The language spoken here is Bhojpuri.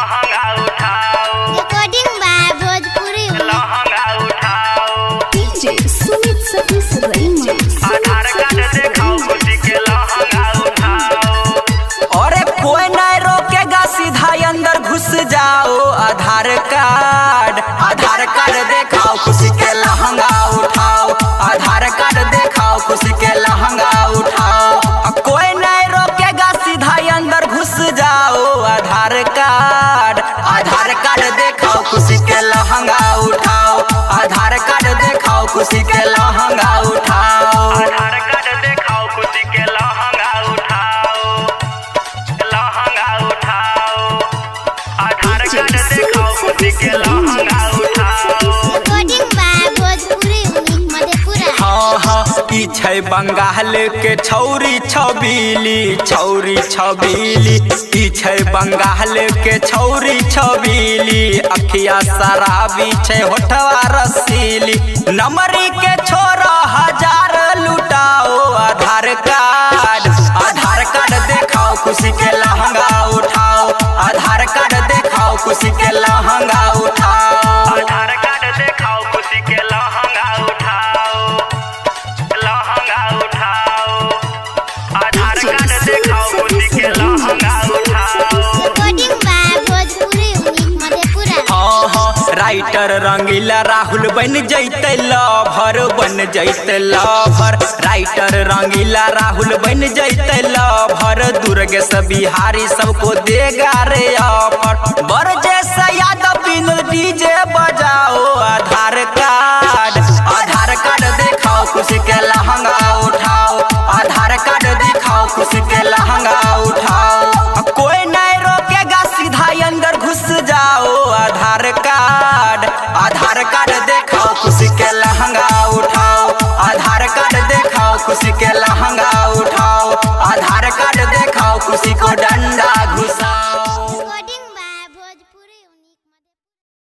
लहंगा उठाओ। रिकॉर्डिंग बाय भोजपुरी लहंगा उठाओ। डीजे सुमित सतीश रईमा। आधार कार्ड दिखाओ खुशी के लहंगा उठाओ। और कोई नहीं रोकेगा सीधा अंदर घुस जाओ। आधार कार्ड दिखाओ खुशी के लहंगा उठाओ। आधार कार्ड दिखाओ खुशी के लहंगा उठाओ। कोई नहीं रोकेगा सीधा अंदर घुस जाओ। आधार कार्ड दिखाओ खुशी के लहंगा उठाओ। आधार कार्ड दिखाओ खुशी के लहंगा उठाओ। आधार कार्ड दिखाओ खुशी के लहंगा उठाओ। लहंगा उठाओ। आधार कार्ड दिखाओ खुशी के लहंगा उठाओ। Recording by Bhojpuri Madhepura. हाँ ई छै बंगाल के छौरी छबीली। ई छै बंगाल के छौरी छबीली। अखिया शराबी छै होठवा रसीली। नमरी के छोरा हजार लुटाओ। आधार कार्ड दिखाओ खुशी के लहंगा उठाओ। आधार कार्ड दिखाओ खुशी के लहंगा उठाओ। आधार कार्ड दिखाओ खुशी के लहंगा उठाओ। लहंगा उठाओ। आधार कार्ड दिखाओ खुशी के लहंगा उठाओ। Recording by Bhojpuri Madhepura. हाँ राइटर रंगीला राहुल बन जैते लवर। राइटर रंगीला राहुल बन जैते लवर। दुर्गेश बिहारी सबको देगा रे ऑफर। बरजेश यादव बिन डीजे बजाओ। आधार कार्ड दिखाओ खुशी के लहंगा उठाओ। आधार कार्ड दिखाओ खुशी के लहंगा उठाओ। कोई नहीं रोकेगा सीधा अंदर घुस जाओ। आधार कार्ड दिखाओ खुशी के लहंगा उठाओ। आधार कार्ड दिखाओ खुशी के लहंगा उठाओ। आधार कार्ड दिखाओ खुशी को डंडा घुसाओ।